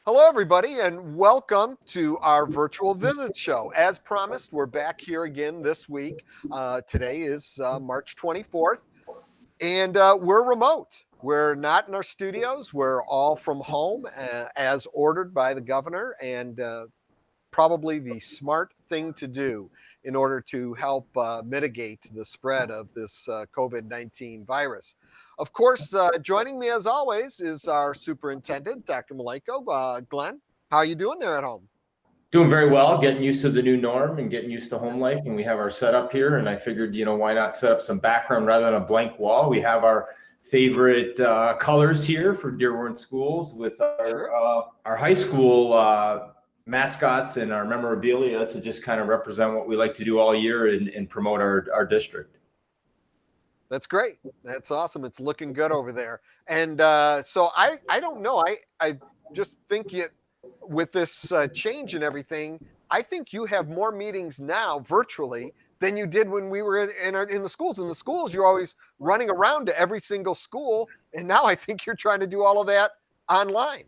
Hello, everybody, and welcome to our virtual visit show. As promised, we're back here again this week. Today is March 24th, and we're remote. We're not in our studios. We're all from home as ordered by the governor, and probably the smart thing to do in order to help mitigate the spread of this COVID-19 virus. Of course, joining me as always is our superintendent, Dr. Maleyko. Glenn, how are you doing there at home? Doing very well, getting used to the new norm and getting used to home life. And we have our setup here. And I figured, why not set up some background rather than a blank wall? We have our favorite colors here for Dearborn Schools with our high school mascots and our memorabilia to just kind of represent what we like to do all year and promote our district. That's great. That's awesome. It's looking good over there. And so I don't know. I just think with this change and everything, I think you have more meetings now virtually than you did when we were in the schools. In the schools, you're always running around to every single school. And now I think you're trying to do all of that online.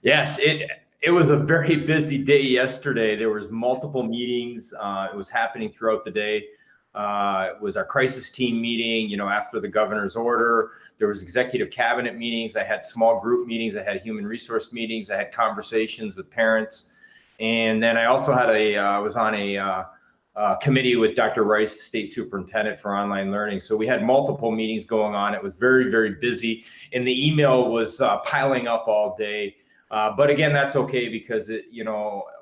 Yes, it was a very busy day yesterday. There was multiple meetings. It was happening throughout the day. It was our crisis team meeting, after the governor's order. There was executive cabinet meetings. I had small group meetings. I had human resource meetings. I had conversations with parents. And then I also had was on a committee with Dr. Rice, the state superintendent for online learning. So we had multiple meetings going on. It was very, very busy. And the email was piling up all day. But again, that's okay because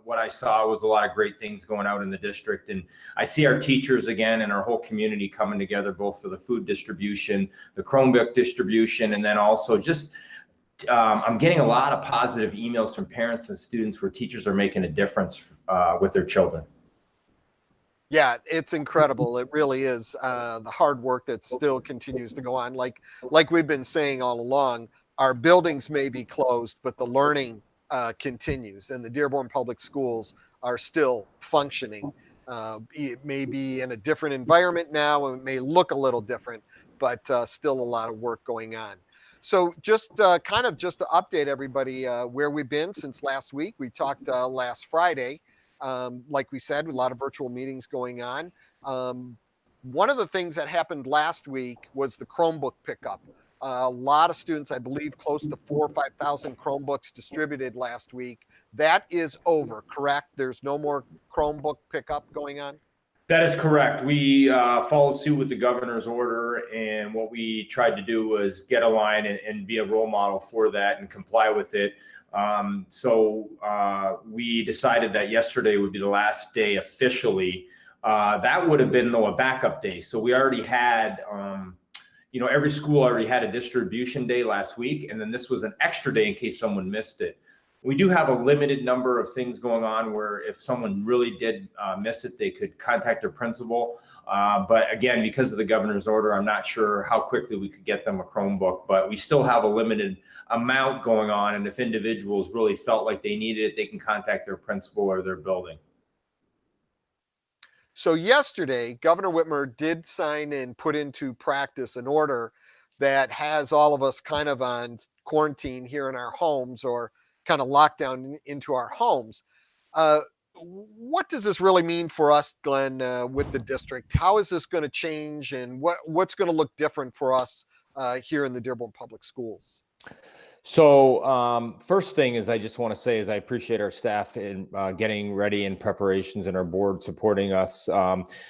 what I saw was a lot of great things going out in the district. And I see our teachers again and our whole community coming together, both for the food distribution, the Chromebook distribution, and then also just I'm getting a lot of positive emails from parents and students where teachers are making a difference with their children. Yeah, it's incredible. It really is the hard work that still continues to go on. Like we've been saying all along, our buildings may be closed, but the learning continues, and the Dearborn Public Schools are still functioning. It may be in a different environment now, and it may look a little different, but still a lot of work going on. So just to update everybody where we've been since last week. We talked last Friday. Like we said, a lot of virtual meetings going on. One of the things that happened last week was the Chromebook Pickup. A lot of students, I believe close to 4,000 or 5,000 Chromebooks distributed last week. That is over, correct? There's no more Chromebook pickup going on? That is correct. We followed suit with the governor's order, and what we tried to do was get a line and be a role model for that and comply with it. So we decided that yesterday would be the last day officially. That would have been, though, a backup day. So we already had every school already had a distribution day last week, and then this was an extra day in case someone missed it. We do have a limited number of things going on where if someone really did miss it, they could contact their principal. But again, because of the governor's order, I'm not sure how quickly we could get them a Chromebook, but we still have a limited amount going on. And if individuals really felt like they needed it, they can contact their principal or their building. So yesterday, Governor Whitmer did sign and put into practice an order that has all of us kind of on quarantine here in our homes, or kind of locked down into our homes. What does this really mean for us, Glenn, with the district? How is this going to change, and what's going to look different for us here in the Dearborn Public Schools? So first thing is I just want to say is I appreciate our staff in getting ready and preparations, and our board supporting us.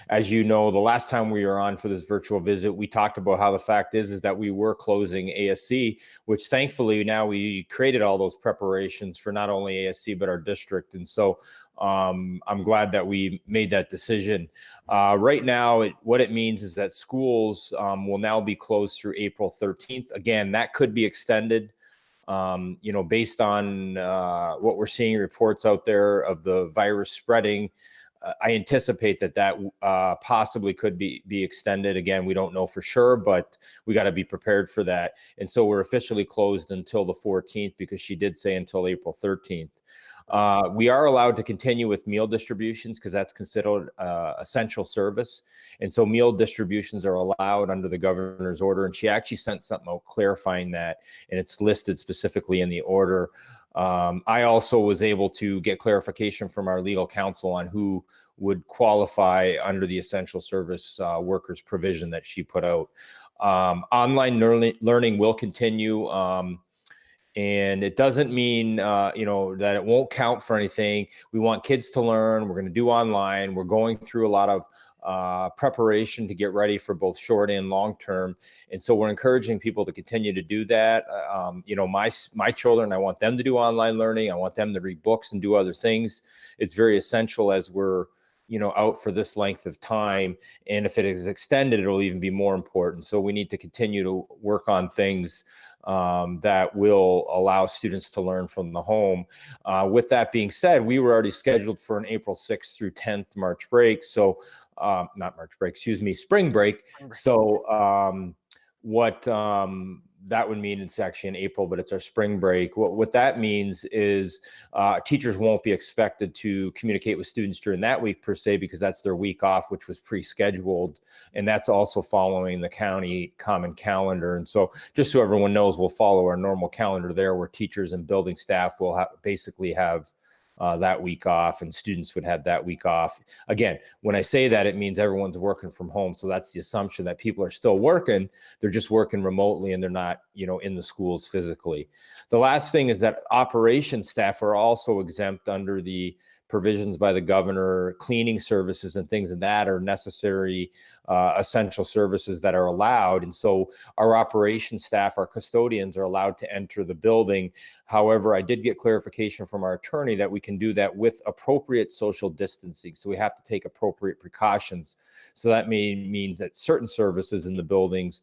As you know, the last time we were on for this virtual visit, we talked about how the fact is that we were closing ASC, which thankfully now we created all those preparations for not only ASC but our district. And so I'm glad that we made that decision. Right now, what it means is that schools will now be closed through April 13th. Again, that could be extended. Based on what we're seeing reports out there of the virus spreading, I anticipate that possibly could be extended. Again, we don't know for sure, but we got to be prepared for that. And so we're officially closed until the 14th, because she did say until April 13th. We are allowed to continue with meal distributions because that's considered essential service. And so meal distributions are allowed under the governor's order. And she actually sent something out clarifying that, and it's listed specifically in the order. I also was able to get clarification from our legal counsel on who would qualify under the essential service workers provision that she put out. Online learning will continue. And it doesn't mean, that it won't count for anything. We want kids to learn. We're going to do online. We're going through a lot of preparation to get ready for both short and long term. And so we're encouraging people to continue to do that. My children, I want them to do online learning. I want them to read books and do other things. It's very essential as we're out for this length of time. And if it is extended, it'll even be more important. So we need to continue to work on things that will allow students to learn from the home. With that being said, we were already scheduled for an April 6th through 10th March break. So spring break. So what that would mean, it's actually in April, but it's our spring break. What that means is teachers won't be expected to communicate with students during that week per se, because that's their week off, which was pre-scheduled. And that's also following the county common calendar. And so just so everyone knows, we'll follow our normal calendar there, where teachers and building staff will basically have that week off, and students would have that week off. Again, when I say that, it means everyone's working from home. So that's the assumption that people are still working. They're just working remotely, and they're not, in the schools physically. The last thing is that operations staff are also exempt under the provisions by the governor. Cleaning services and things of that are necessary, essential services that are allowed. And so our operations staff, our custodians, are allowed to enter the building. However, I did get clarification from our attorney that we can do that with appropriate social distancing. So we have to take appropriate precautions. So that means that certain services in the buildings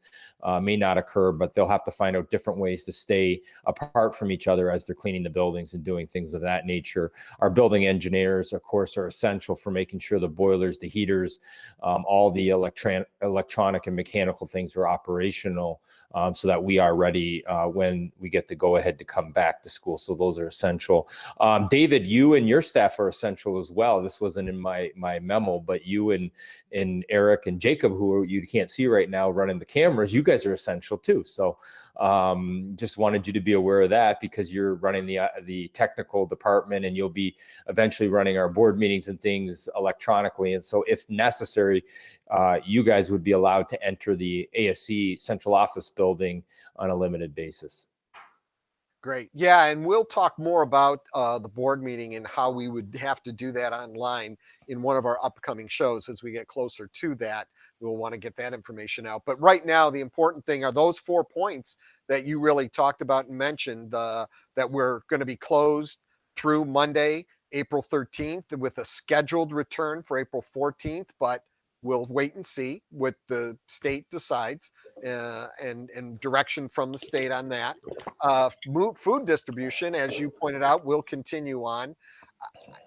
may not occur, but they'll have to find out different ways to stay apart from each other as they're cleaning the buildings and doing things of that nature. Our building engineers, of course, are essential for making sure the boilers, the heaters, all the electronic and mechanical things are operational, so that we are ready when we get the go ahead to come back to school. So those are essential. David, you and your staff are essential as well. This wasn't in my memo, but you and Eric and Jacob, who you can't see right now running the cameras, you guys are essential too. So just wanted you to be aware of that, because you're running the technical department, and you'll be eventually running our board meetings and things electronically. And so if necessary, you guys would be allowed to enter the ASC central office building on a limited basis. Great. Yeah, and we'll talk more about the board meeting and how we would have to do that online in one of our upcoming shows. As we get closer to that, we'll want to get that information out. But right now, the important thing are those 4 points that you really talked about and mentioned, that we're going to be closed through Monday, April 13th, with a scheduled return for April 14th, but we'll wait and see what the state decides, and direction from the state on that. Food distribution, as you pointed out, will continue on.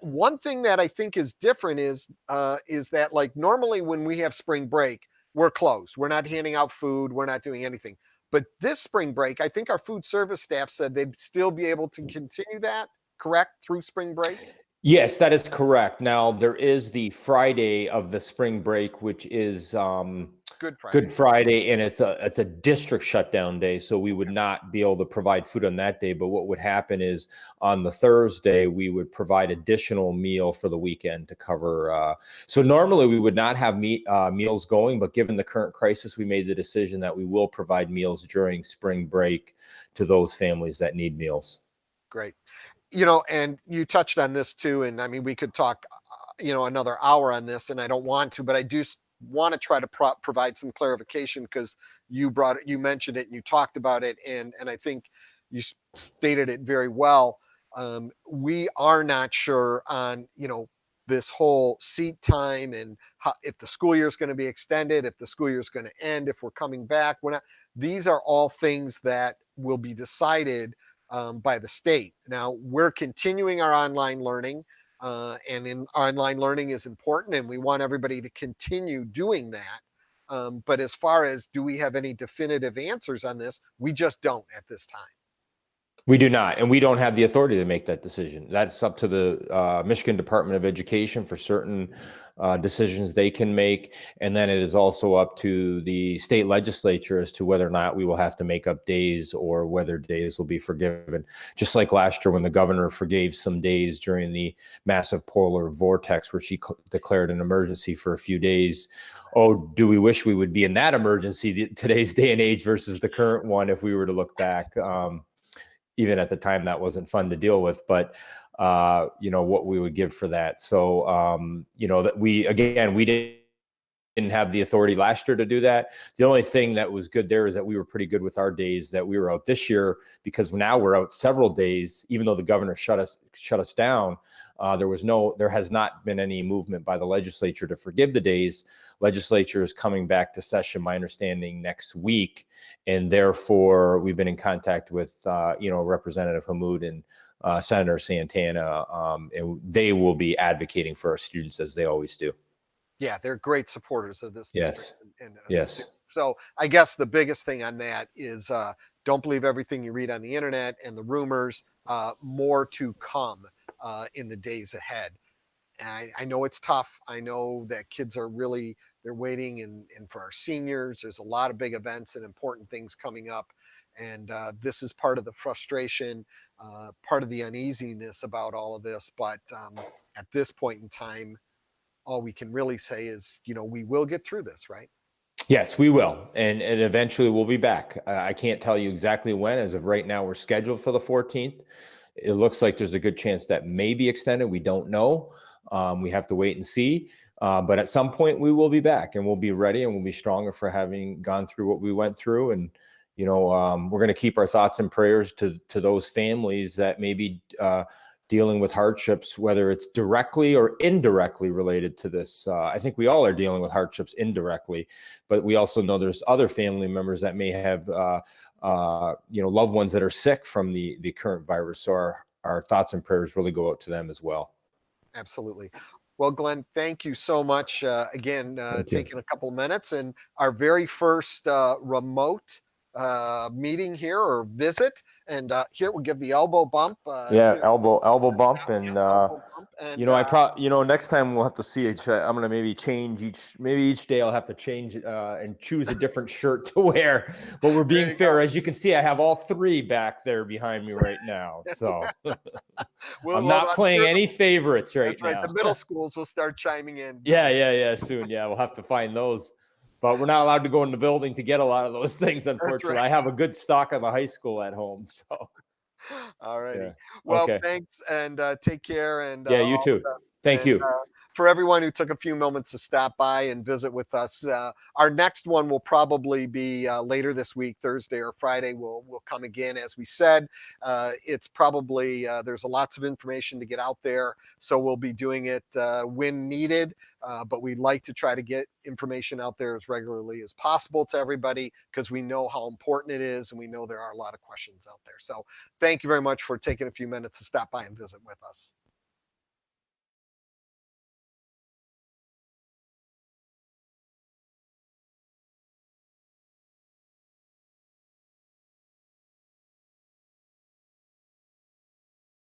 One thing that I think is different is that, like, normally when we have spring break, we're closed. We're not handing out food. We're not doing anything. But this spring break, I think our food service staff said they'd still be able to continue that, correct, through spring break? Yes, that is correct. Now, there is the Friday of the spring break, which is Good Friday, and it's a district shutdown day, so we would not be able to provide food on that day. But what would happen is on the Thursday, we would provide additional meal for the weekend to cover. So normally we would not have meals going, but given the current crisis, we made the decision that we will provide meals during spring break to those families that need meals. Great. And you touched on this too, and I mean, we could talk, another hour on this, and I don't want to, but I do want to try to provide some clarification, because you mentioned it, and you talked about it, and I think you stated it very well. We are not sure on, this whole seat time, and if the school year is going to be extended, if the school year is going to end, if we're coming back. These are all things that will be decided by the state. Now, we're continuing our online learning, and online learning is important, and we want everybody to continue doing that. But as far as, do we have any definitive answers on this, we just don't at this time. We do not, and we don't have the authority to make that decision. That's up to the Michigan Department of Education for certain decisions they can make. And then it is also up to the state legislature as to whether or not we will have to make up days or whether days will be forgiven. Just like last year when the governor forgave some days during the massive polar vortex where she declared an emergency for a few days. Oh, do we wish we would be in that emergency today's day and age versus the current one if we were to look back? Even at the time, that wasn't fun to deal with, but what we would give for that. So, that we didn't have the authority last year to do that. The only thing that was good there is that we were pretty good with our days that we were out this year, because now we're out several days, even though the governor shut us down. There has not been any movement by the legislature to forgive the days. Legislature is coming back to session, my understanding, next week. And therefore we've been in contact with, Representative Hammoud and Senator Santana, and they will be advocating for our students as they always do. Yeah, they're great supporters of this. Yes. Yes. So I guess the biggest thing on that is don't believe everything you read on the internet and the rumors. More to come in the days ahead. And I know it's tough. I know that kids are they're waiting, and for our seniors, there's a lot of big events and important things coming up. And this is part of the frustration, part of the uneasiness about all of this. But at this point in time, all we can really say is, we will get through this, right? Yes, we will. And eventually we'll be back. I can't tell you exactly when. As of right now, we're scheduled for the 14th. It looks like there's a good chance that may be extended. We don't know. We have to wait and see. But at some point we will be back, and we'll be ready, and we'll be stronger for having gone through what we went through. And, we're going to keep our thoughts and prayers to those families that may be dealing with hardships, whether it's directly or indirectly related to this. I think we all are dealing with hardships indirectly, but we also know there's other family members that may have, loved ones that are sick from the current virus. So our thoughts and prayers really go out to them as well. Absolutely. Well, Glenn, thank you so much again, taking a couple of minutes, and our very first remote meeting here or visit. And here we'll give the elbow bump. Elbow bump. And, elbow bump. And next time we'll have to see I'm going to maybe change each day I'll have to change and choose a different shirt to wear, but we're being fair. As you can see, I have all three back there behind me right now. So I'm not playing any favorites right now. Right. The middle schools will start chiming in. Yeah. Soon. Yeah. We'll have to find those. But we're not allowed to go in the building to get a lot of those things, unfortunately. Right. I have a good stock of the high school at home. So, all righty. Yeah. Well, thanks, and take care. And you too. Thank you. For everyone who took a few moments to stop by and visit with us, our next one will probably be later this week, Thursday or Friday. We'll come again, as we said. It's probably there's lots of information to get out there, so we'll be doing it when needed. But we'd like to try to get information out there as regularly as possible to everybody, because we know how important it is, and we know there are a lot of questions out there. So thank you very much for taking a few minutes to stop by and visit with us.